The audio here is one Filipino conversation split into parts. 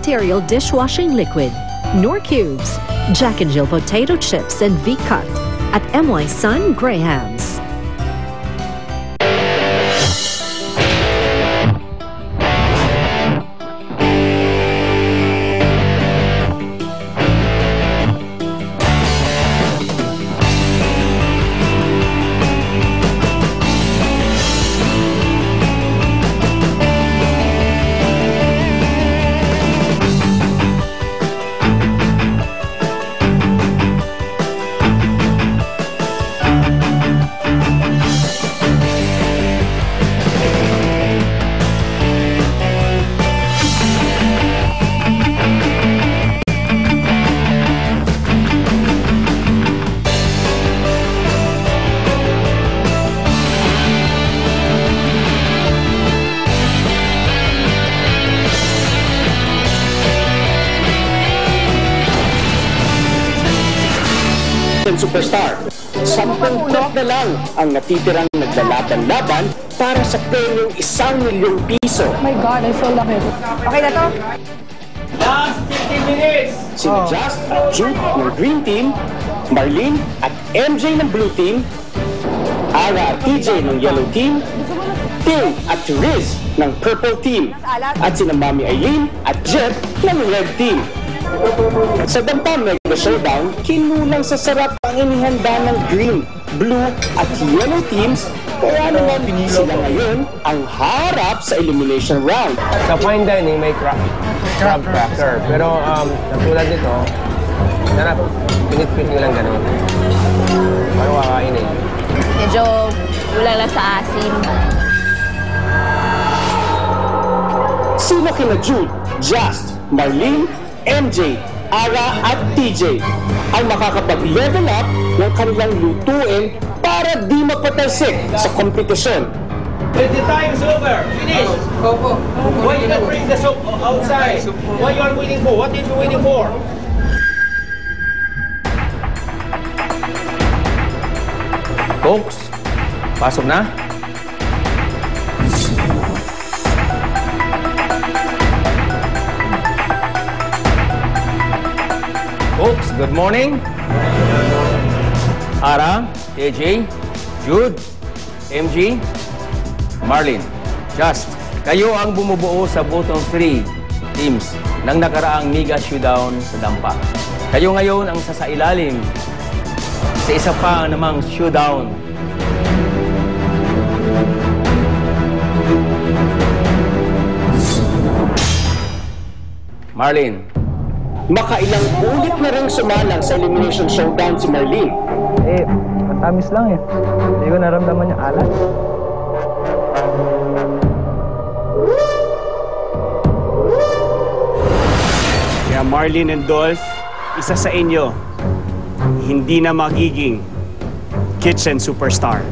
antibacterial dishwashing liquid, Knorr Cubes, Jack and Jill potato chips and V-Cut at M.Y. Sun Grahams. Superstar. 10 top na lang ang natitirang naglalaban-laban para sa premyong 1 milyong piso. Oh my God, I so love it. Okay na to? Last 15 minutes! Sina Just at Jude ng Green Team, Marlene at MJ ng Blue Team, Ara at TJ ng Yellow Team, Tim at Riz ng Purple Team, at sina Mami Aileen at Jet ng Red Team. Sa Dampa Mega Showdown, kinulang sa sarap ang inihanda ng Green, Blue at Yellow teams, kaya naman sila ngayon ang harap sa elimination round. Sa fine dining may crab cracker, pero tulad nito, sarap, pinit-pit nyo lang ganun. Paano kakainin? Medyo kulang lang sa asim. Sino kina Jude, Just, Marlene, MJ, Ara at TJ ang makakapag-level up ng kanilang lutuin para di mapatalsik sa kompetisyon. The time is over. Finish. Why you not bring the soup outside? What you are waiting for? What is you waiting for? Cooks, pasok na. Cooks, good morning. Ara, AJ, Jude, MG, Marlene, Just. Kayo ang bumubuo sa bottom 3 teams ng nakaraang Mega Showdown sa Dampa. Kayo ngayon ang sasailalim sa isa pa namang showdown. Marlene. Makailang ulit na rin sumalang sa elimination showdown si Marlene. Matamis lang eh. Hindi ko naramdaman yung alat. Kaya Marlene and Dolph, isa sa inyo, hindi na magiging kitchen superstar.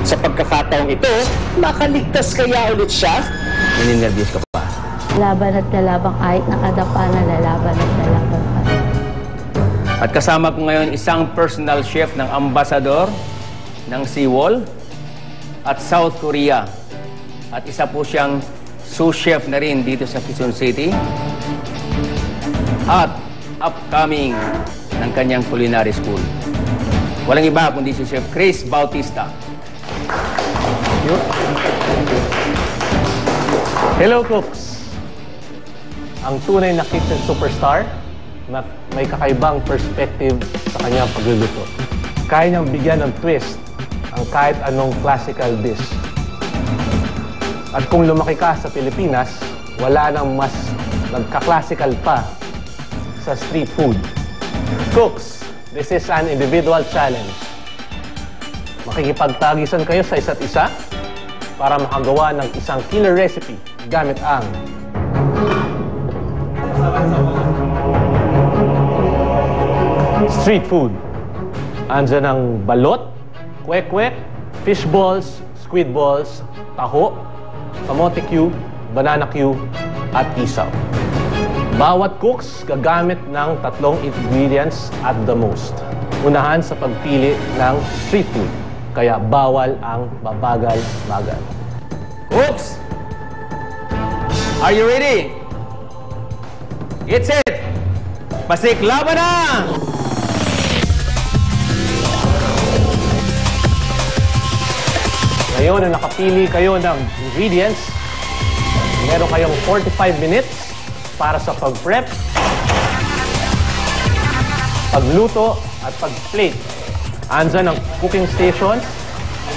Sa pagkakataong ito, makaligtas kaya ulit siya? Nininervyos ka pa. Laban at lalaban kahit nakadapa na lalaban at lalaban pa. At kasama ko ngayon isang personal chef ng ambasador ng Seawall at South Korea. At isa po siyang sous chef na rin dito sa Quezon City. At upcoming ng kanyang culinary school. Walang iba kundi si Chef Chris Bautista. Hello, cooks! Ang tunay na kitchen superstar na may kakaibang perspective sa kanyang pagluluto. Kaya niyang bigyan ng twist ang kahit anong classical dish. At kung lumaki ka sa Pilipinas, wala nang mas nagka-classical pa sa street food. Cooks, this is an individual challenge. Makikipagtagisan kayo sa isa't isa para makagawa ng isang killer recipe gamit ang street food. Andyan ang balot, kwek-kwek, fish balls, squid balls, taho, kamote cube, banana cube, at isaw. Bawat cooks gagamit ng 3 ingredients at the most. Unahan sa pagpili ng street food, kaya bawal ang babagal-bagal. Cooks! Are you ready? It's it! Pasik, laban na! Ngayon na nakapili kayo ng ingredients, meron kayong 45 minutes para sa pag-prep, pagluto, at pag-plate. Andyan ang cooking stations,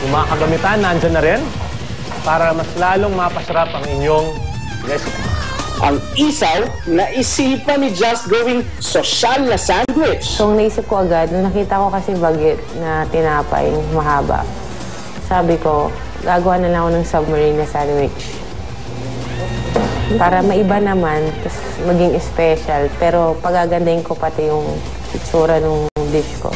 yung mga kagamitan nandyan na rin para mas lalong mapasarap ang inyong recipe. Ang isaw na isipan ni Just gawing sosyal na sandwich. So, naisip ko agad, nung nakita ko kasi baguette na tinapay, mahaba. Sabi ko, gagawa na lang ako ng submarine na sandwich. Para maiba naman, tapos maging special. Pero pagagandahin ko pati yung itsura ng dish ko.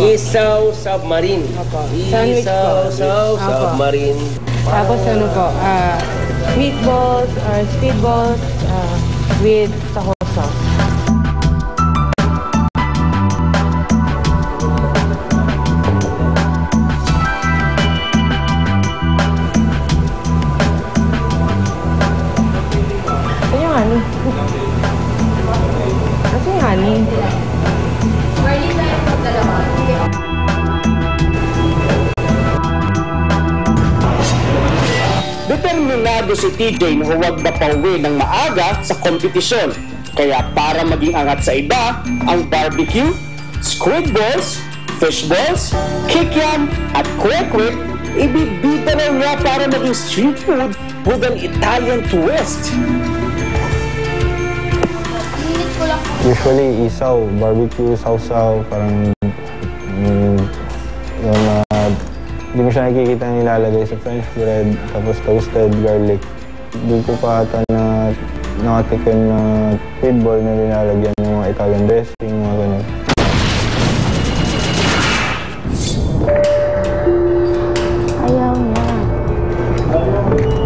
Isaw submarine. Sandwich po. Isaw submarine. Tapos ano po, meatballs or speedballs with taho sauce. Ano yung honey? Ano yung honey? Determinado si TJ na huwag mapauwi ng maaga sa kompetisyon. Kaya para maging angat sa iba, ang barbecue, squid balls, fish balls, kikiam at kwek-kwek, ibibita na niya para maging street food with an Italian twist. Usually isaw, barbecue, sausaw, parang hindi mo siya nakikita na nilalagay sa French bread, tapos toasted garlic. Hindi ko pa ata na nakatikim na squid ball na nilalagyan ng mga Italian dressing, mga ganun. Ayaw na.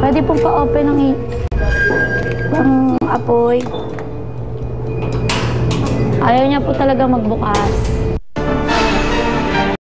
Pwede pong pa-open ng apoy. Ayaw niya po talaga magbukas.